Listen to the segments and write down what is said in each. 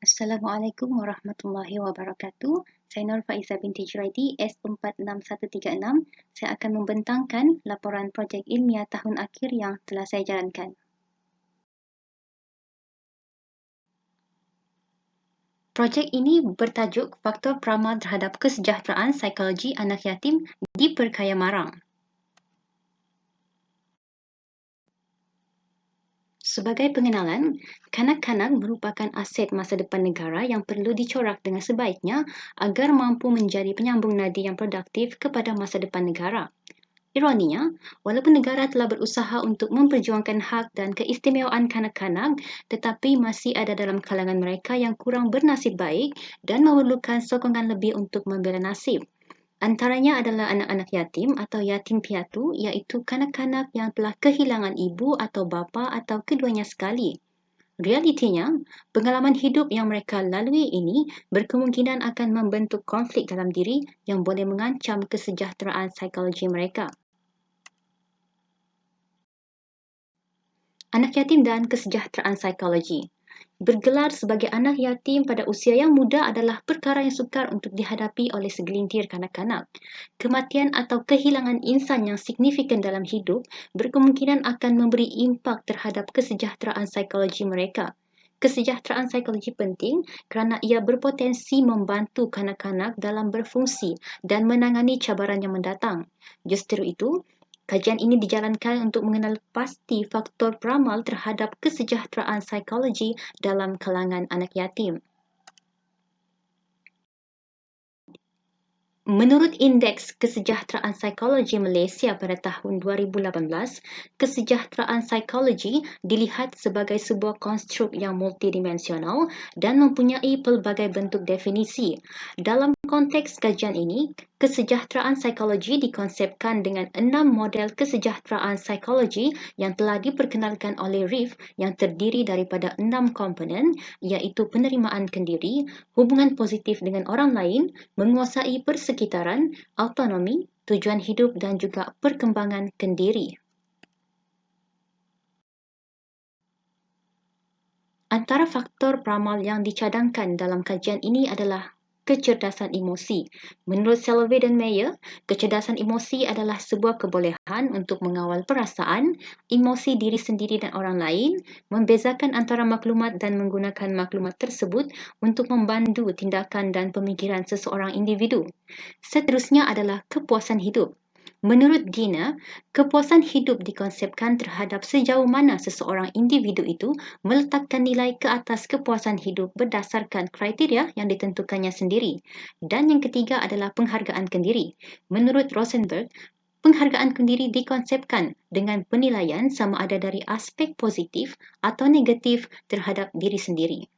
Assalamualaikum warahmatullahi wabarakatuh. Saya Nur Faizah binti Juraidi, S46136. Saya akan membentangkan laporan projek ilmiah tahun akhir yang telah saya jalankan. Projek ini bertajuk Faktor Peramal Terhadap Kesejahteraan Psikologi Anak Yatim di Perkaya Marang. Sebagai pengenalan, kanak-kanak merupakan aset masa depan negara yang perlu dicorak dengan sebaiknya agar mampu menjadi penyambung nadi yang produktif kepada masa depan negara. Ironinya, walaupun negara telah berusaha untuk memperjuangkan hak dan keistimewaan kanak-kanak, tetapi masih ada dalam kalangan mereka yang kurang bernasib baik dan memerlukan sokongan lebih untuk membela nasib. Antaranya adalah anak-anak yatim atau yatim piatu, iaitu kanak-kanak yang telah kehilangan ibu atau bapa atau keduanya sekali. Realitinya, pengalaman hidup yang mereka lalui ini berkemungkinan akan membentuk konflik dalam diri yang boleh mengancam kesejahteraan psikologi mereka. Anak yatim dan kesejahteraan psikologi. Bergelar sebagai anak yatim pada usia yang muda adalah perkara yang sukar untuk dihadapi oleh segelintir kanak-kanak. Kematian atau kehilangan insan yang signifikan dalam hidup berkemungkinan akan memberi impak terhadap kesejahteraan psikologi mereka. Kesejahteraan psikologi penting kerana ia berpotensi membantu kanak-kanak dalam berfungsi dan menangani cabaran yang mendatang. Justru itu, kajian ini dijalankan untuk mengenal pasti faktor peramal terhadap kesejahteraan psikologi dalam kalangan anak yatim. Menurut Indeks Kesejahteraan Psikologi Malaysia pada tahun 2018, kesejahteraan psikologi dilihat sebagai sebuah konstruk yang multidimensional dan mempunyai pelbagai bentuk definisi. Dalam konteks kajian ini, kesejahteraan psikologi dikonsepkan dengan 6 model kesejahteraan psikologi yang telah diperkenalkan oleh Reef yang terdiri daripada 6 komponen, iaitu penerimaan kendiri, hubungan positif dengan orang lain, menguasai persekitaran, autonomi, tujuan hidup dan juga perkembangan kendiri. Antara faktor peramal yang dicadangkan dalam kajian ini adalah kecerdasan emosi. Menurut Selvey dan Mayer, kecerdasan emosi adalah sebuah kebolehan untuk mengawal perasaan, emosi diri sendiri dan orang lain, membezakan antara maklumat dan menggunakan maklumat tersebut untuk membantu tindakan dan pemikiran seseorang individu. Seterusnya adalah kepuasan hidup. Menurut Dina, kepuasan hidup dikonsepkan terhadap sejauh mana seseorang individu itu meletakkan nilai ke atas kepuasan hidup berdasarkan kriteria yang ditentukannya sendiri. Dan yang ketiga adalah penghargaan kendiri. Menurut Rosenberg, penghargaan kendiri dikonsepkan dengan penilaian sama ada dari aspek positif atau negatif terhadap diri sendiri.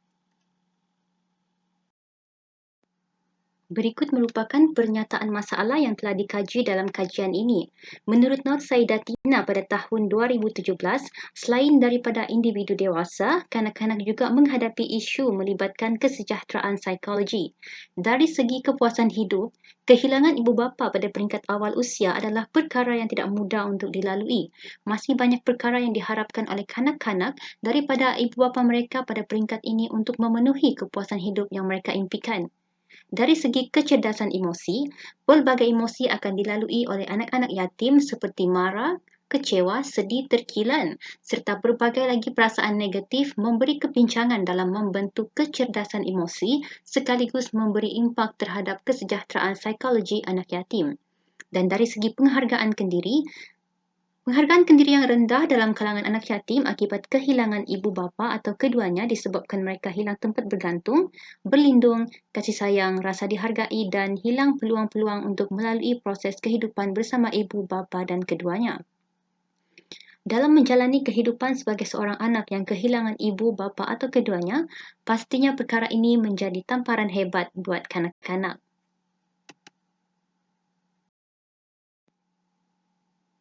Berikut merupakan pernyataan masalah yang telah dikaji dalam kajian ini. Menurut Nur Saidatina pada tahun 2017, selain daripada individu dewasa, kanak-kanak juga menghadapi isu melibatkan kesejahteraan psikologi. Dari segi kepuasan hidup, kehilangan ibu bapa pada peringkat awal usia adalah perkara yang tidak mudah untuk dilalui. Masih banyak perkara yang diharapkan oleh kanak-kanak daripada ibu bapa mereka pada peringkat ini untuk memenuhi kepuasan hidup yang mereka impikan. Dari segi kecerdasan emosi, pelbagai emosi akan dilalui oleh anak-anak yatim seperti marah, kecewa, sedih, terkilan serta berbagai lagi perasaan negatif memberi kepincangan dalam membentuk kecerdasan emosi sekaligus memberi impak terhadap kesejahteraan psikologi anak yatim. Dan dari segi penghargaan kendiri, penghargaan kendiri yang rendah dalam kalangan anak yatim akibat kehilangan ibu bapa atau keduanya disebabkan mereka hilang tempat bergantung, berlindung, kasih sayang, rasa dihargai dan hilang peluang-peluang untuk melalui proses kehidupan bersama ibu bapa dan keduanya. Dalam menjalani kehidupan sebagai seorang anak yang kehilangan ibu bapa atau keduanya, pastinya perkara ini menjadi tamparan hebat buat kanak-kanak.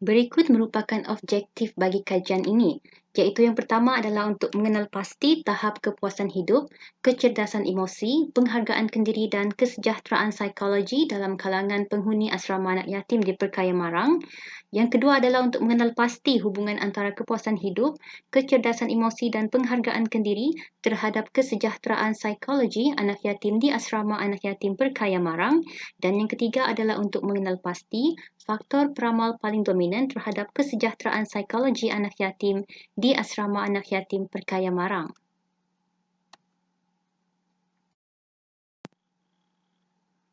Berikut merupakan objektif bagi kajian ini, iaitu yang pertama adalah untuk mengenal pasti tahap kepuasan hidup, kecerdasan emosi, penghargaan kendiri dan kesejahteraan psikologi dalam kalangan penghuni asrama anak yatim di Perkaya Marang. Yang kedua adalah untuk mengenal pasti hubungan antara kepuasan hidup, kecerdasan emosi dan penghargaan kendiri terhadap kesejahteraan psikologi anak yatim di asrama anak yatim Perkaya Marang. Dan yang ketiga adalah untuk mengenal pasti faktor peramal paling dominan terhadap kesejahteraan psikologi anak yatim di asrama anak yatim Perkaya Marang.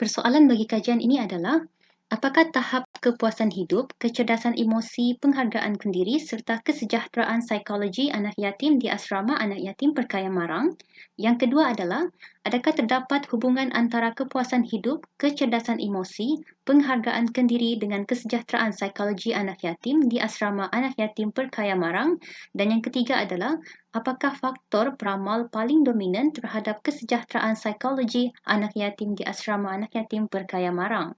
Persoalan bagi kajian ini adalah, apakah tahap kepuasan hidup, kecerdasan emosi, penghargaan kendiri serta kesejahteraan psikologi anak yatim di asrama anak yatim Perkaya Marang? Yang kedua adalah, adakah terdapat hubungan antara kepuasan hidup, kecerdasan emosi, penghargaan kendiri dengan kesejahteraan psikologi anak yatim di asrama anak yatim Perkaya Marang? Dan yang ketiga adalah, apakah faktor peramal paling dominan terhadap kesejahteraan psikologi anak yatim di asrama anak yatim Perkaya Marang?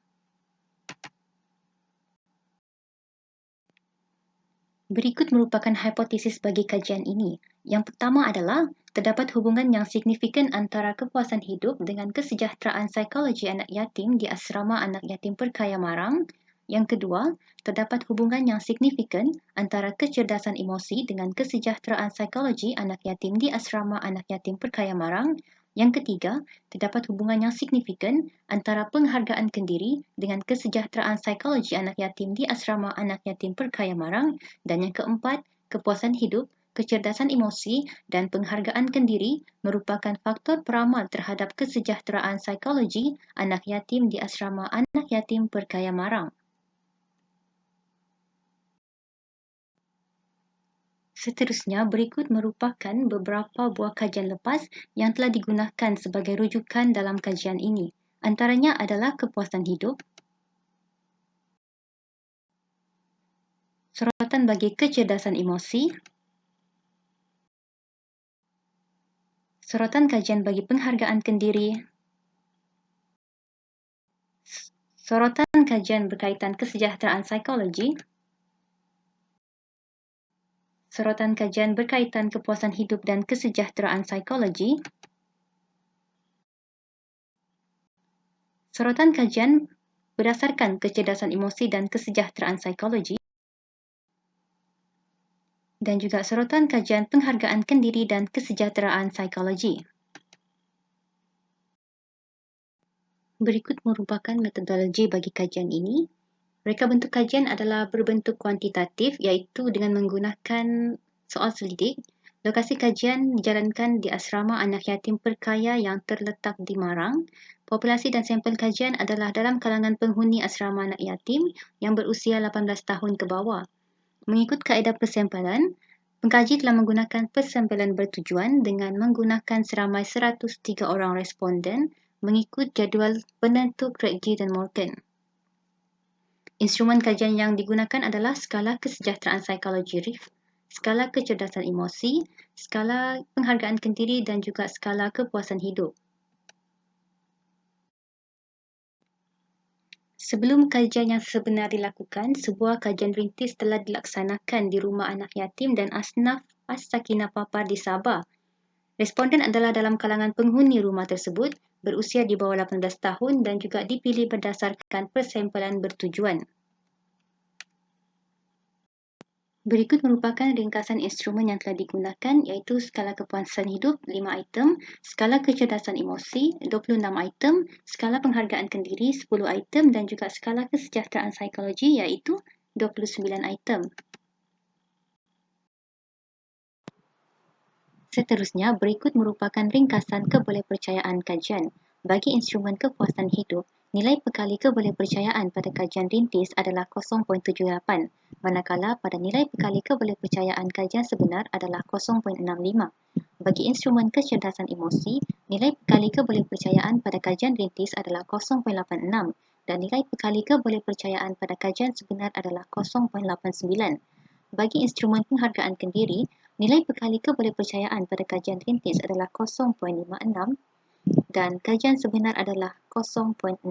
Berikut merupakan hipotesis bagi kajian ini. Yang pertama adalah, terdapat hubungan yang signifikan antara kepuasan hidup dengan kesejahteraan psikologi anak yatim di asrama anak yatim Perkaya Marang. Yang kedua, terdapat hubungan yang signifikan antara kecerdasan emosi dengan kesejahteraan psikologi anak yatim di asrama anak yatim Perkaya Marang. Yang ketiga, terdapat hubungan yang signifikan antara penghargaan kendiri dengan kesejahteraan psikologi anak yatim di asrama anak yatim Perkaya Marang. Dan yang keempat, kepuasan hidup, kecerdasan emosi, dan penghargaan kendiri merupakan faktor peramal terhadap kesejahteraan psikologi anak yatim di asrama anak yatim Perkaya Marang. Seterusnya, berikut merupakan beberapa buah kajian lepas yang telah digunakan sebagai rujukan dalam kajian ini. Antaranya adalah kepuasan hidup, sorotan bagi kecerdasan emosi, sorotan kajian bagi penghargaan kendiri, sorotan kajian berkaitan kesejahteraan psikologi, sorotan kajian berkaitan kepuasan hidup dan kesejahteraan psikologi, sorotan kajian berdasarkan kecerdasan emosi dan kesejahteraan psikologi, dan juga sorotan kajian penghargaan kendiri dan kesejahteraan psikologi. Berikut merupakan metodologi bagi kajian ini. Reka bentuk kajian adalah berbentuk kuantitatif, iaitu dengan menggunakan soal selidik. Lokasi kajian dijalankan di asrama anak yatim Perkaya yang terletak di Marang. Populasi dan sampel kajian adalah dalam kalangan penghuni asrama anak yatim yang berusia 18 tahun ke bawah. Mengikut kaedah persampalan, pengkaji telah menggunakan persampalan bertujuan dengan menggunakan seramai 103 orang responden mengikut jadual penentu Craig dan Morgan. Instrumen kajian yang digunakan adalah skala kesejahteraan psikologi RIF, skala kecerdasan emosi, skala penghargaan kendiri dan juga skala kepuasan hidup. Sebelum kajian yang sebenar dilakukan, sebuah kajian rintis telah dilaksanakan di Rumah Anak Yatim dan Asnaf As-Sakinah Papar di Sabah. Responden adalah dalam kalangan penghuni rumah tersebut, berusia di bawah 18 tahun dan juga dipilih berdasarkan persampalan bertujuan. Berikut merupakan ringkasan instrumen yang telah digunakan, iaitu skala kepuasan hidup 5 item, skala kecerdasan emosi 26 item, skala penghargaan kendiri 10 item dan juga skala kesejahteraan psikologi iaitu 29 item. Seterusnya, berikut merupakan ringkasan kebolehpercayaan kajian. Bagi instrumen kepuasan hidup, nilai pekali kebolehpercayaan pada kajian rintis adalah 0.78, manakala pada nilai pekali kebolehpercayaan kajian sebenar adalah 0.65. Bagi instrumen kecerdasan emosi, nilai pekali kebolehpercayaan pada kajian rintis adalah 0.86 dan nilai pekali kebolehpercayaan pada kajian sebenar adalah 0.89. Bagi instrumen penghargaan kendiri, nilai pekali kebolehpercayaan pada kajian rintis adalah 0.56 dan kajian sebenar adalah 0.65.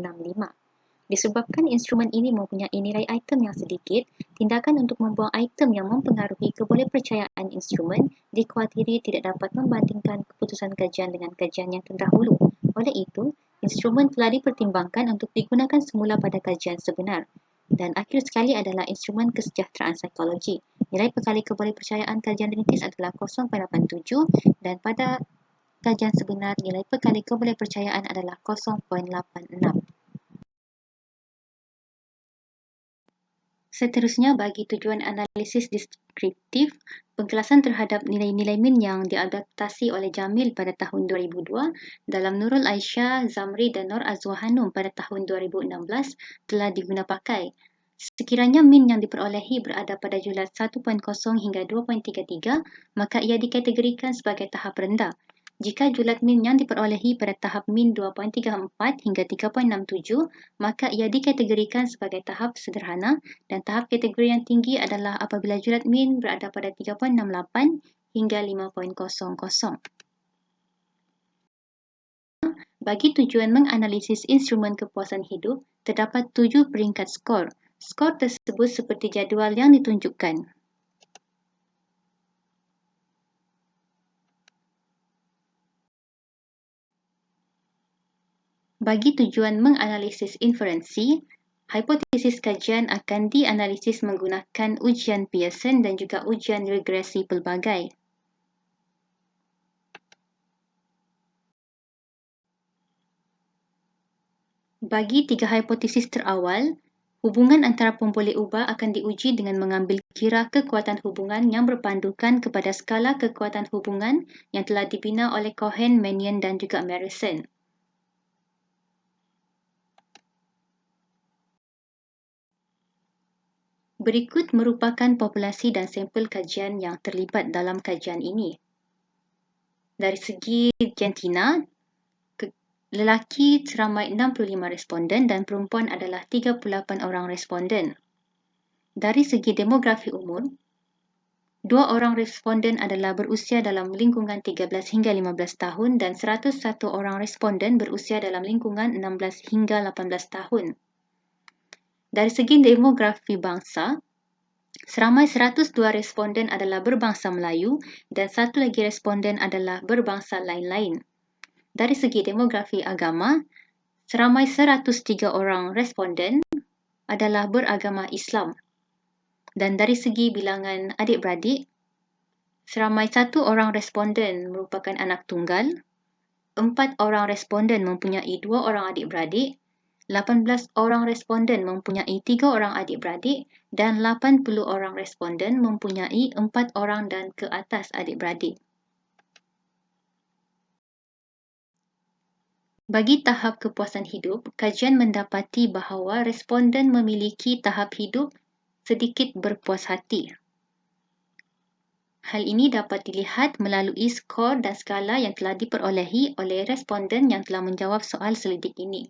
Disebabkan instrumen ini mempunyai nilai item yang sedikit, tindakan untuk membuang item yang mempengaruhi kebolehpercayaan instrumen dikhawatiri tidak dapat membandingkan keputusan kajian dengan kajian yang terdahulu. Oleh itu, instrumen telah dipertimbangkan untuk digunakan semula pada kajian sebenar. Dan akhir sekali adalah instrumen kesejahteraan psikologi. Nilai perkali kebolehpercayaan kajian rintis adalah 0.87 dan pada kajian sebenar nilai perkali kebolehpercayaan adalah 0.86. Seterusnya, bagi tujuan analisis deskriptif, pengkelasan terhadap nilai-nilai min yang diadaptasi oleh Jamil pada tahun 2002 dalam Nurul Aisyah, Zamri dan Nur Azwa Hanum pada tahun 2016 telah digunapakai. Sekiranya min yang diperolehi berada pada julat 1.0 hingga 2.33, maka ia dikategorikan sebagai tahap rendah. Jika julat min yang diperolehi pada tahap min 2.34 hingga 3.67, maka ia dikategorikan sebagai tahap sederhana dan tahap kategori yang tinggi adalah apabila julat min berada pada 3.68 hingga 5.00. Bagi tujuan menganalisis instrumen kepuasan hidup, terdapat 7 peringkat skor. Skor tersebut seperti jadual yang ditunjukkan. Bagi tujuan menganalisis inferensi, hipotesis kajian akan dianalisis menggunakan ujian Pearson dan juga ujian regresi pelbagai. Bagi 3 hipotesis terawal, hubungan antara pemboleh ubah akan diuji dengan mengambil kira kekuatan hubungan yang berpandukan kepada skala kekuatan hubungan yang telah dibina oleh Cohen, Mannion dan juga Marison. Berikut merupakan populasi dan sampel kajian yang terlibat dalam kajian ini. Dari segi jantina, lelaki seramai 65 responden dan perempuan adalah 38 orang responden. Dari segi demografi umur, 2 orang responden adalah berusia dalam lingkungan 13 hingga 15 tahun dan 101 orang responden berusia dalam lingkungan 16 hingga 18 tahun. Dari segi demografi bangsa, seramai 102 responden adalah berbangsa Melayu dan satu lagi responden adalah berbangsa lain-lain. Dari segi demografi agama, seramai 103 orang responden adalah beragama Islam. Dan dari segi bilangan adik-beradik, seramai 1 orang responden merupakan anak tunggal, 4 orang responden mempunyai 2 orang adik-beradik, 18 orang responden mempunyai 3 orang adik-beradik dan 80 orang responden mempunyai 4 orang dan ke atas adik-beradik. Bagi tahap kepuasan hidup, kajian mendapati bahawa responden memiliki tahap hidup sedikit berpuas hati. Hal ini dapat dilihat melalui skor dan skala yang telah diperolehi oleh responden yang telah menjawab soal selidik ini.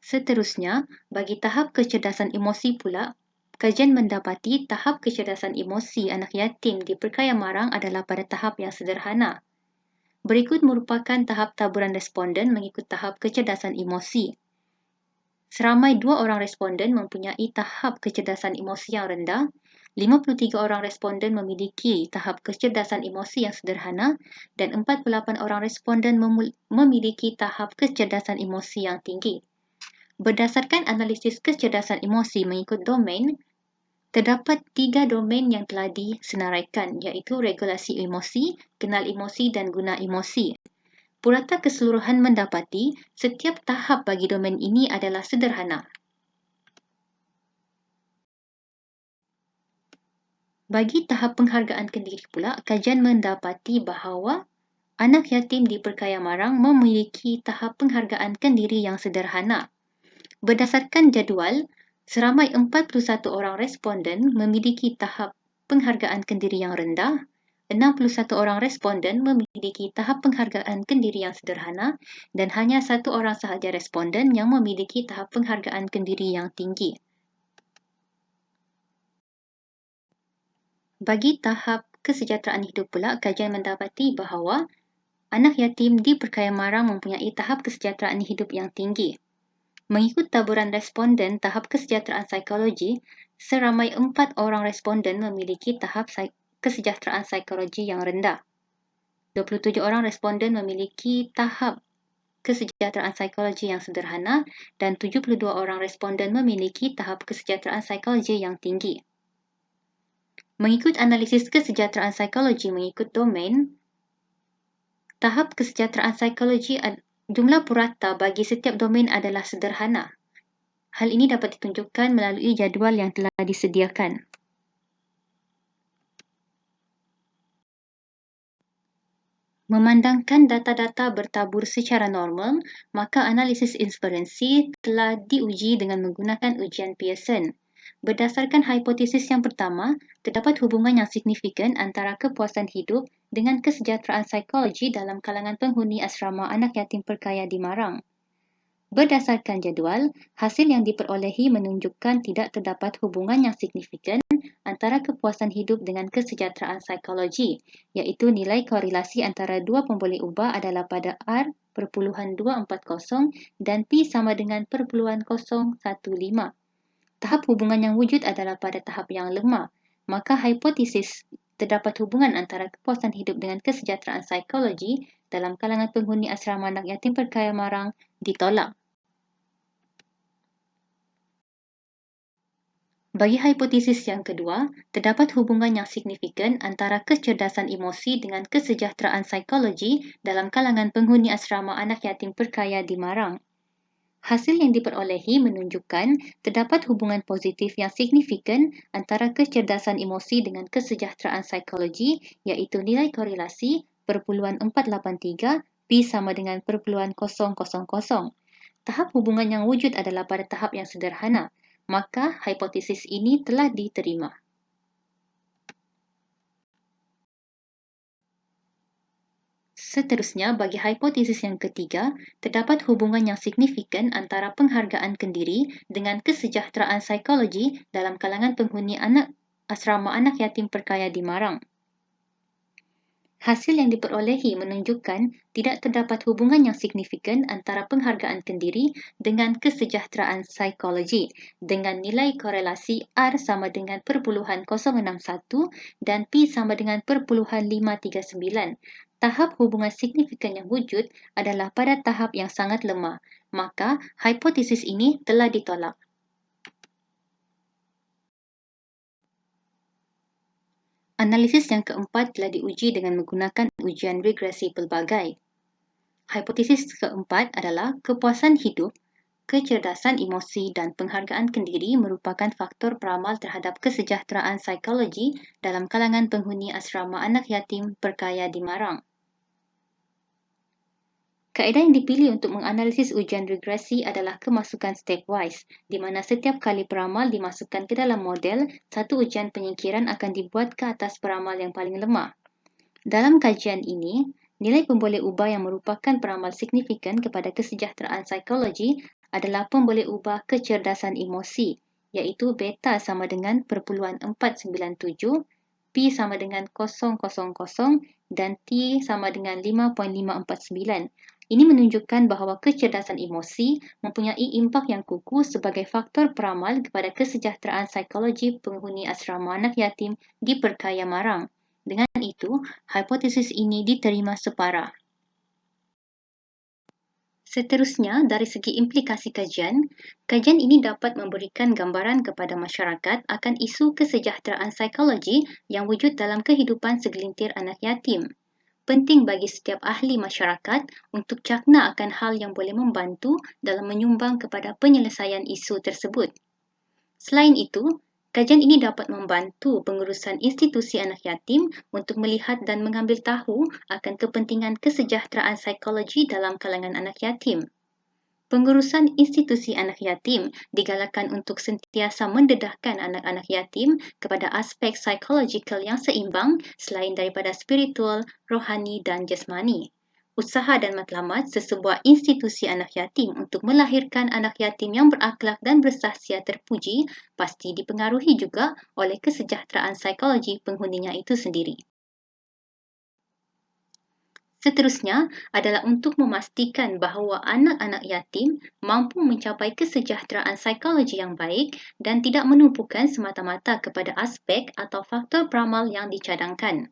Seterusnya, bagi tahap kecerdasan emosi pula, kajian mendapati tahap kecerdasan emosi anak yatim di Perkaya Marang adalah pada tahap yang sederhana. Berikut merupakan tahap taburan responden mengikut tahap kecerdasan emosi. Seramai 2 orang responden mempunyai tahap kecerdasan emosi yang rendah, 53 orang responden memiliki tahap kecerdasan emosi yang sederhana dan 48 orang responden memiliki tahap kecerdasan emosi yang tinggi. Berdasarkan analisis kecerdasan emosi mengikut domain, terdapat 3 domain yang telah disenaraikan iaitu regulasi emosi, kenal emosi dan guna emosi. Purata keseluruhan mendapati setiap tahap bagi domain ini adalah sederhana. Bagi tahap penghargaan kendiri pula, kajian mendapati bahawa anak yatim di Perkaya Marang memiliki tahap penghargaan kendiri yang sederhana. Berdasarkan jadual, seramai 41 orang responden memiliki tahap penghargaan kendiri yang rendah, 61 orang responden memiliki tahap penghargaan kendiri yang sederhana dan hanya 1 orang sahaja responden yang memiliki tahap penghargaan kendiri yang tinggi. Bagi tahap kesejahteraan hidup pula, kajian mendapati bahawa anak yatim diperkaya marang mempunyai tahap kesejahteraan hidup yang tinggi. Mengikut taburan responden tahap kesejahteraan psikologi, seramai 4 orang responden memiliki tahap kesejahteraan psikologi yang rendah. 27 orang responden memiliki tahap kesejahteraan psikologi yang sederhana dan 72 orang responden memiliki tahap kesejahteraan psikologi yang tinggi. Mengikut analisis kesejahteraan psikologi mengikut domain, tahap kesejahteraan psikologi jumlah purata bagi setiap domain adalah sederhana. Hal ini dapat ditunjukkan melalui jadual yang telah disediakan. Memandangkan data-data bertabur secara normal, maka analisis inferensi telah diuji dengan menggunakan ujian Pearson. Berdasarkan hipotesis yang pertama, terdapat hubungan yang signifikan antara kepuasan hidup dengan kesejahteraan psikologi dalam kalangan penghuni asrama anak yatim perkaya di Marang. Berdasarkan jadual, hasil yang diperolehi menunjukkan tidak terdapat hubungan yang signifikan antara kepuasan hidup dengan kesejahteraan psikologi, iaitu nilai korelasi antara dua pemboleh ubah adalah pada R.240 dan P sama dengan 0.015. Tahap hubungan yang wujud adalah pada tahap yang lemah, maka hipotesis terdapat hubungan antara kepuasan hidup dengan kesejahteraan psikologi dalam kalangan penghuni asrama anak yatim perkaya Marang ditolak. Bagi hipotesis yang kedua, terdapat hubungan yang signifikan antara kecerdasan emosi dengan kesejahteraan psikologi dalam kalangan penghuni asrama anak yatim perkaya di Marang. Hasil yang diperolehi menunjukkan terdapat hubungan positif yang signifikan antara kecerdasan emosi dengan kesejahteraan psikologi, iaitu nilai korelasi 0.483 P sama dengan 0.000. Tahap hubungan yang wujud adalah pada tahap yang sederhana, maka hipotesis ini telah diterima. Seterusnya, bagi hipotesis yang ketiga, terdapat hubungan yang signifikan antara penghargaan kendiri dengan kesejahteraan psikologi dalam kalangan penghuni asrama anak yatim perkaya di Marang. Hasil yang diperolehi menunjukkan tidak terdapat hubungan yang signifikan antara penghargaan kendiri dengan kesejahteraan psikologi dengan nilai korelasi R sama dengan 0.061 dan P sama dengan 0.539. Tahap hubungan signifikan yang wujud adalah pada tahap yang sangat lemah, maka hipotesis ini telah ditolak. Analisis yang keempat telah diuji dengan menggunakan ujian regresi pelbagai. Hipotesis keempat adalah kepuasan hidup, kecerdasan emosi dan penghargaan kendiri merupakan faktor peramal terhadap kesejahteraan psikologi dalam kalangan penghuni asrama anak yatim perkaya di Marang. Kaedah yang dipilih untuk menganalisis ujian regresi adalah kemasukan stepwise, di mana setiap kali peramal dimasukkan ke dalam model, satu ujian penyingkiran akan dibuat ke atas peramal yang paling lemah. Dalam kajian ini, nilai pemboleh ubah yang merupakan peramal signifikan kepada kesejahteraan psikologi adalah pemboleh ubah kecerdasan emosi, iaitu beta sama dengan 0.497, P sama dengan 0.000 dan T sama dengan 5.549. Ini menunjukkan bahawa kecerdasan emosi mempunyai impak yang kukuh sebagai faktor peramal kepada kesejahteraan psikologi penghuni asrama anak yatim di Perkaya Marang. Dengan itu, hipotesis ini diterima separa. Seterusnya, dari segi implikasi kajian ini dapat memberikan gambaran kepada masyarakat akan isu kesejahteraan psikologi yang wujud dalam kehidupan segelintir anak yatim. Penting bagi setiap ahli masyarakat untuk cakna akan hal yang boleh membantu dalam menyumbang kepada penyelesaian isu tersebut. Selain itu, kajian ini dapat membantu pengurusan institusi anak yatim untuk melihat dan mengambil tahu akan kepentingan kesejahteraan psikologi dalam kalangan anak yatim. Pengurusan institusi anak yatim digalakkan untuk sentiasa mendedahkan anak-anak yatim kepada aspek psikologikal yang seimbang selain daripada spiritual, rohani dan jasmani. Usaha dan matlamat sesebuah institusi anak yatim untuk melahirkan anak yatim yang berakhlak dan bersahsiah terpuji pasti dipengaruhi juga oleh kesejahteraan psikologi penghuninya itu sendiri. Seterusnya adalah untuk memastikan bahawa anak-anak yatim mampu mencapai kesejahteraan psikologi yang baik dan tidak menumpukan semata-mata kepada aspek atau faktor peramal yang dicadangkan.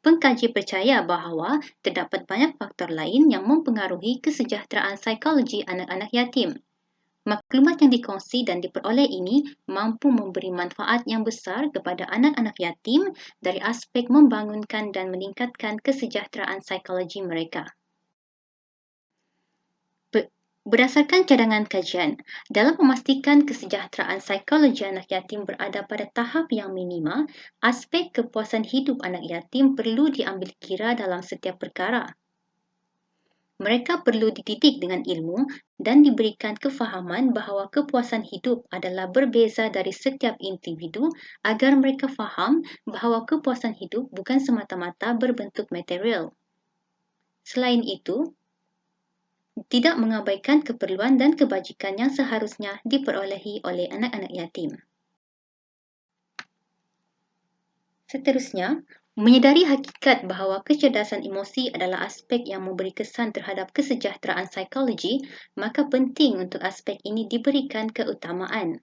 Pengkaji percaya bahawa terdapat banyak faktor lain yang mempengaruhi kesejahteraan psikologi anak-anak yatim. Maklumat yang dikongsi dan diperoleh ini mampu memberi manfaat yang besar kepada anak-anak yatim dari aspek membangunkan dan meningkatkan kesejahteraan psikologi mereka. Berdasarkan cadangan kajian, dalam memastikan kesejahteraan psikologi anak yatim berada pada tahap yang minima, aspek kepuasan hidup anak yatim perlu diambil kira dalam setiap perkara. Mereka perlu dididik dengan ilmu dan diberikan kefahaman bahawa kepuasan hidup adalah berbeza dari setiap individu agar mereka faham bahawa kepuasan hidup bukan semata-mata berbentuk material. Selain itu, tidak mengabaikan keperluan dan kebajikan yang seharusnya diperolehi oleh anak-anak yatim. Seterusnya, menyedari hakikat bahawa kecerdasan emosi adalah aspek yang memberi kesan terhadap kesejahteraan psikologi, maka penting untuk aspek ini diberikan keutamaan.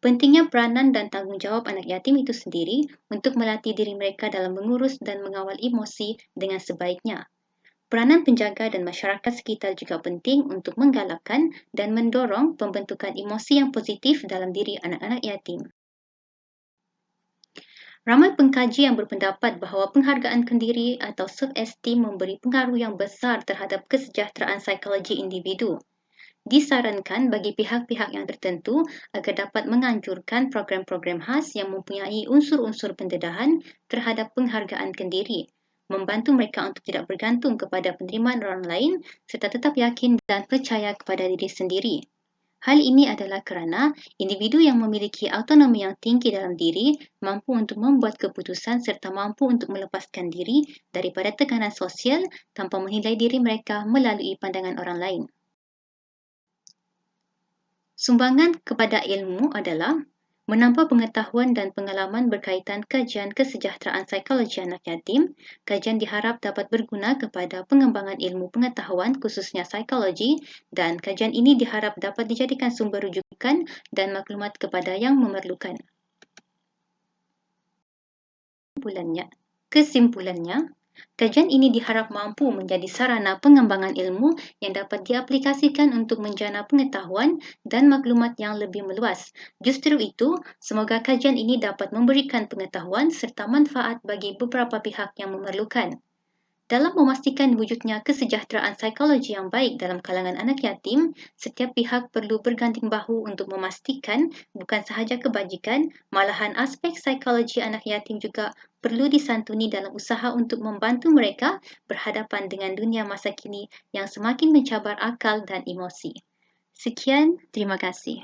Pentingnya peranan dan tanggungjawab anak yatim itu sendiri untuk melatih diri mereka dalam mengurus dan mengawal emosi dengan sebaiknya. Peranan penjaga dan masyarakat sekitar juga penting untuk menggalakkan dan mendorong pembentukan emosi yang positif dalam diri anak-anak yatim. Ramai pengkaji yang berpendapat bahawa penghargaan kendiri atau self-esteem memberi pengaruh yang besar terhadap kesejahteraan psikologi individu. Disarankan bagi pihak-pihak yang tertentu agar dapat menganjurkan program-program khas yang mempunyai unsur-unsur pendedahan terhadap penghargaan kendiri, membantu mereka untuk tidak bergantung kepada penerimaan orang lain serta tetap yakin dan percaya kepada diri sendiri. Hal ini adalah kerana individu yang memiliki autonomi yang tinggi dalam diri mampu untuk membuat keputusan serta mampu untuk melepaskan diri daripada tekanan sosial tanpa menilai diri mereka melalui pandangan orang lain. Sumbangan kepada ilmu adalah menambah pengetahuan dan pengalaman berkaitan kajian kesejahteraan psikologi anak yatim. Kajian diharap dapat berguna kepada pengembangan ilmu pengetahuan khususnya psikologi dan kajian ini diharap dapat dijadikan sumber rujukan dan maklumat kepada yang memerlukan. Kesimpulannya, kajian ini diharap mampu menjadi sarana pengembangan ilmu yang dapat diaplikasikan untuk menjana pengetahuan dan maklumat yang lebih meluas. Justru itu, semoga kajian ini dapat memberikan pengetahuan serta manfaat bagi beberapa pihak yang memerlukan. Dalam memastikan wujudnya kesejahteraan psikologi yang baik dalam kalangan anak yatim, setiap pihak perlu berganding bahu untuk memastikan bukan sahaja kebajikan, malahan aspek psikologi anak yatim juga perlu disantuni dalam usaha untuk membantu mereka berhadapan dengan dunia masa kini yang semakin mencabar akal dan emosi. Sekian, terima kasih.